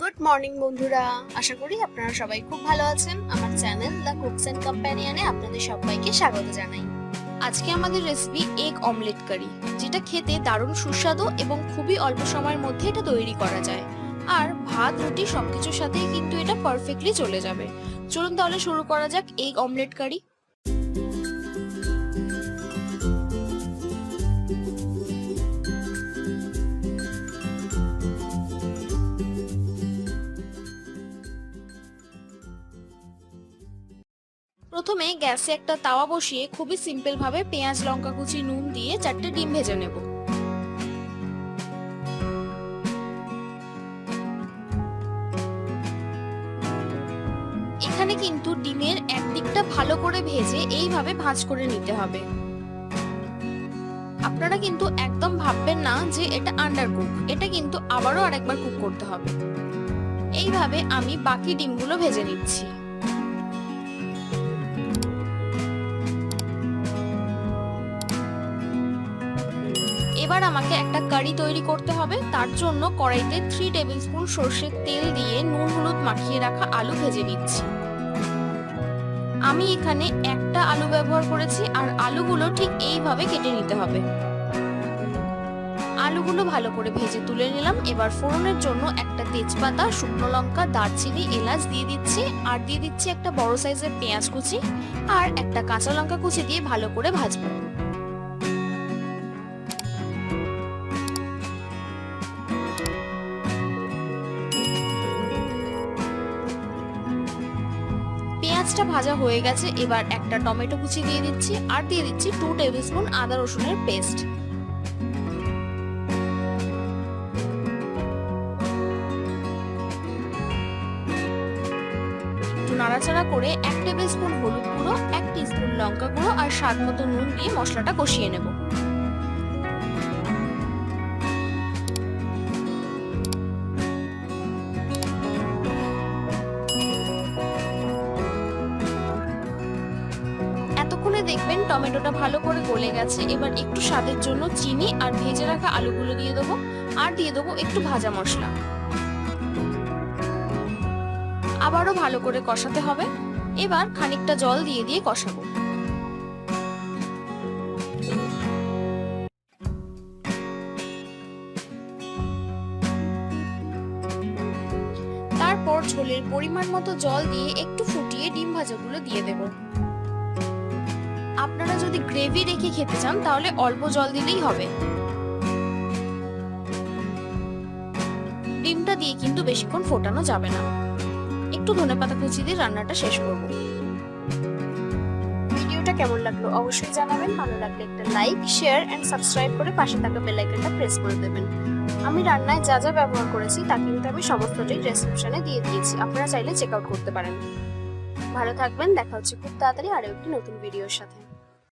Good morning বন্ধুরা, আশা করি আপনারা সবাই খুব ভালো আছেন। আমার চ্যানেল দ্য কুকস এন্ড কম্প্যানিয়নে আপনাদের সবাইকে স্বাগত জানাই। আজকে আমাদের রেসিপি এগ অমলেট কারি, যেটা খেতে দারুণ সুস্বাদু এবং খুবই অল্প সময়ের মধ্যে এটা তৈরি করা যায়। আর ভাত রুটি সবকিছুর সাথেই কিন্তু এটা পারফেক্টলি চলে যাবে। চলুন তাহলে শুরু করা যাক এগ অমলেট কারি। প্রথমে গ্যাসে একটা তাওয়া বসিয়ে খুবই সিম্পল ভাবে পেঁয়াজ লঙ্কা কুচি নুন দিয়ে 4টে ডিম ভেজে নেব। এখানে কিন্তু ডিমের একদিকটা ভালো করে ভেজে এইভাবে ভাঁজ করে নিতে হবে। আপনারা কিন্তু একদম ভাববেন না যে এটা আন্ডার কুক, এটা কিন্তু আবারও আরেকবার কুক করতে হবে। এইভাবে আমি বাকি ডিমগুলো ভেজে নিচ্ছি। এবার আমাকে একটা কারি তৈরি করতে হবে। তার জন্য কড়াইতে 3 টেবিলস্পুন সরষের তেল দিয়ে নুন হলুদ মাখিয়ে রাখা আলু ভেজে নিচ্ছি। আমি এখানে একটা আলু ব্যবহার করেছি আর আলুগুলো ঠিক এইভাবে কেটে নিতে হবে। আলুগুলো ভালো করে ভেজে তুলে নিলাম। এবার ফোড়নের জন্য একটা তেজপাতা, শুকনো লঙ্কা, দারচিনি, এলাচ দিয়ে দিচ্ছি আর দিয়ে দিচ্ছি একটা বড় সাইজের পেঁয়াজ কুচি আর একটা কাঁচা লঙ্কা কুচি দিয়ে ভালো করে ভাজবো। পেঁয়াজটা ভাজা হয়ে গেছে। এবার একটা টমেটো কুচি দিয়ে দিচ্ছি আর দিয়ে দিচ্ছি 2 টেবিলস্পুন আদা রসুনের পেস্ট। একটু নাড়াচাড়া করে 1 টেবিলস্পুন হলুদ গুঁড়ো, 1 টিস্পুন লঙ্কা গুঁড়ো আর স্বাদ মতো নুন দিয়ে মশলাটা কষিয়ে নেব। এতক্ষণে দেখবেন টমেটোটা ভালো করে গলে গেছে। এবার একটু স্বাদের জন্য চিনি আর ভেজে রাখা আলুগুলো দিয়ে দেবো আর দিয়ে দেবো একটু ভাজা মশলা। আবারও ভালো করে কষাতে হবে। এবার খানিকটা জল দিয়ে দিয়ে কষাবো। তারপর ঝোলের পরিমাণ মতো জল দিয়ে একটু ফুটিয়ে ডিম ভাজাগুলো দিয়ে দেব। আপনারা যদি গ্রেভি রেখে খেতে চান তাহলে অল্প জল দিলেই হবে। ডিমটা দিয়ে কিন্তু বেশিক্ষণ ফোটানো যাবে না। একটু ধনেপাতা কুচি দিয়ে রান্নাটা শেষ করব। ভিডিওটা কেমন লাগলো অবশ্যই জানাবেন। ভালো লাগলে একটা লাইক, শেয়ার এন্ড সাবস্ক্রাইব করে পাশে থাকা বেল আইকনটা প্রেস করে দেবেন। আমি রান্নায় যা যা ব্যবহার করেছি তা কিন্তু আমি সমস্তটাই ডেসক্রিপশনে দিয়ে দিয়েছি, আপনারা চাইলে চেক আউট করতে পারেন। ভালো থাকবেন, দেখা হচ্ছে খুব তাড়াতাড়ি আরো একটি নতুন ভিডিওর সাথে।